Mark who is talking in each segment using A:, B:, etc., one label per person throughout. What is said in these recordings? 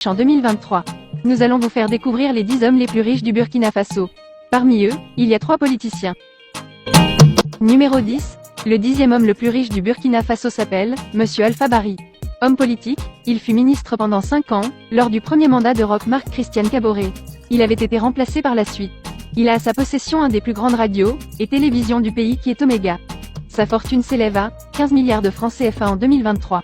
A: En 2023, nous allons vous faire découvrir les 10 hommes les plus riches du Burkina Faso. Parmi eux, il y a 3 politiciens. Numéro 10, le 10e homme le plus riche du Burkina Faso s'appelle Monsieur Alpha Bari. Homme politique, il fut ministre pendant 5 ans, lors du premier mandat de Roch Marc Christian Kaboré. Il avait été remplacé par la suite. Il a à sa possession un des plus grandes radios et télévisions du pays qui est Omega. Sa fortune s'élève à 15 milliards de francs CFA en 2023.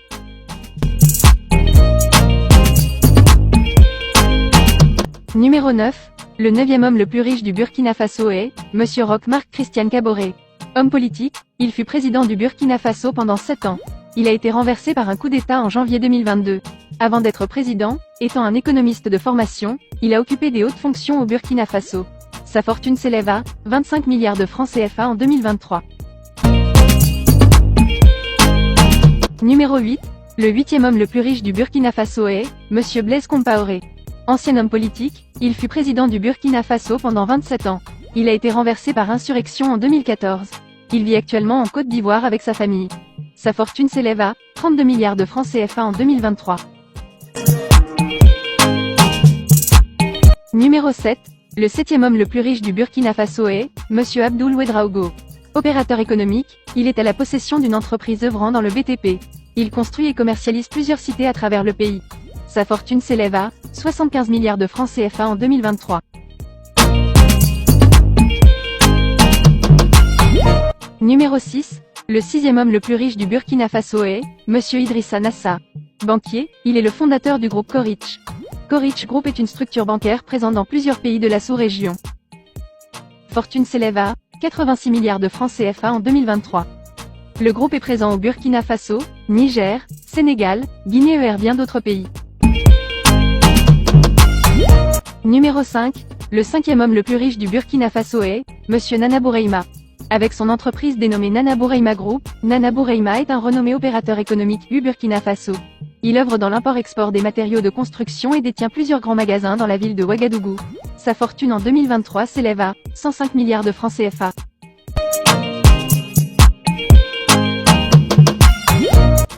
A: Numéro 9, le 9e homme le plus riche du Burkina Faso est Monsieur Roch Marc Christian Kaboré. Homme politique, il fut président du Burkina Faso pendant 7 ans. Il a été renversé par un coup d'État en janvier 2022. Avant d'être président, étant un économiste de formation, il a occupé des hautes fonctions au Burkina Faso. Sa fortune s'élève à 25 milliards de francs CFA en 2023. Numéro 8, le 8e homme le plus riche du Burkina Faso est Monsieur Blaise Compaoré. Ancien homme politique, il fut président du Burkina Faso pendant 27 ans. Il a été renversé par insurrection en 2014. Il vit actuellement en Côte d'Ivoire avec sa famille. Sa fortune s'élève à 32 milliards de francs CFA en 2023. Numéro 7, le 7e homme le plus riche du Burkina Faso est Monsieur Abdoul Ouedraogo. Opérateur économique, il est à la possession d'une entreprise œuvrant dans le BTP. Il construit et commercialise plusieurs cités à travers le pays. Sa fortune s'élève à 75 milliards de francs CFA en 2023. Numéro 6, le 6e homme le plus riche du Burkina Faso est Monsieur Idrissa Nassa. Banquier, il est le fondateur du groupe Corich. Corich Group est une structure bancaire présente dans plusieurs pays de la sous-région. Fortune s'élève à 86 milliards de francs CFA en 2023. Le groupe est présent au Burkina Faso, Niger, Sénégal, Guinée et bien d'autres pays. Numéro 5, le 5e homme le plus riche du Burkina Faso est Monsieur Nana Boureyma. Avec son entreprise dénommée Nana Boureyma Group, Nana Boureyma est un renommé opérateur économique du Burkina Faso. Il œuvre dans l'import-export des matériaux de construction et détient plusieurs grands magasins dans la ville de Ouagadougou. Sa fortune en 2023 s'élève à 105 milliards de francs CFA.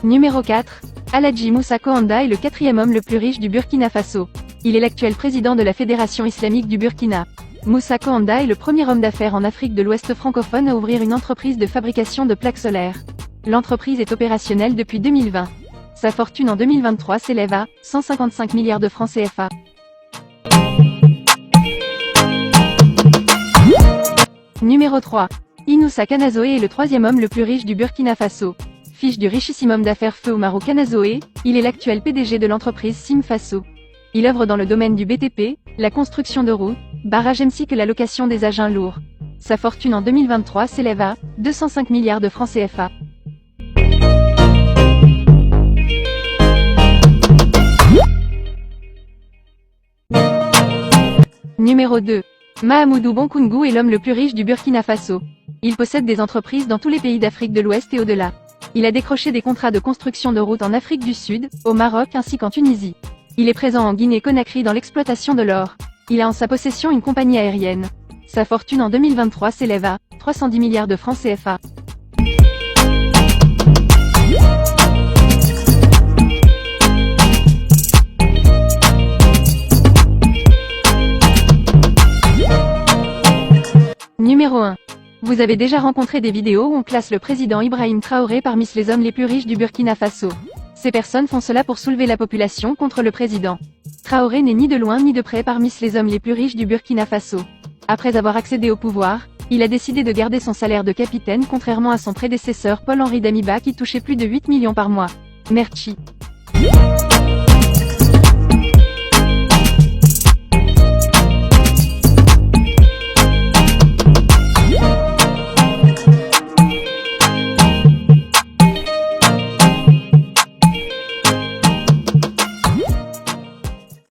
A: Numéro 4, Aladji Moussa Kohanda est le 4e homme le plus riche du Burkina Faso. Il est l'actuel président de la Fédération islamique du Burkina. Moussa Kohanda est le premier homme d'affaires en Afrique de l'Ouest francophone à ouvrir une entreprise de fabrication de plaques solaires. L'entreprise est opérationnelle depuis 2020. Sa fortune en 2023 s'élève à 155 milliards de francs CFA. Numéro 3. Inoussa Kanazoé est le 3e homme le plus riche du Burkina Faso. Fils du richissime homme d'affaires Feu Oumaro Kanazoé, il est l'actuel PDG de l'entreprise Sim Faso. Il œuvre dans le domaine du BTP, la construction de routes, barrages ainsi que la location des engins lourds. Sa fortune en 2023 s'élève à 205 milliards de francs CFA. Numéro 2. Mahamoudou Bonkoungou est l'homme le plus riche du Burkina Faso. Il possède des entreprises dans tous les pays d'Afrique de l'Ouest et au-delà. Il a décroché des contrats de construction de routes en Afrique du Sud, au Maroc ainsi qu'en Tunisie. Il est présent en Guinée-Conakry dans l'exploitation de l'or. Il a en sa possession une compagnie aérienne. Sa fortune en 2023 s'élève à 310 milliards de francs CFA. Numéro 1. Vous avez déjà rencontré des vidéos où on classe le président Ibrahim Traoré parmi les hommes les plus riches du Burkina Faso. Ces personnes font cela pour soulever la population contre le président. Traoré n'est ni de loin ni de près parmi les hommes les plus riches du Burkina Faso. Après avoir accédé au pouvoir, il a décidé de garder son salaire de capitaine contrairement à son prédécesseur Paul-Henri Damiba qui touchait plus de 8 millions par mois. Merci.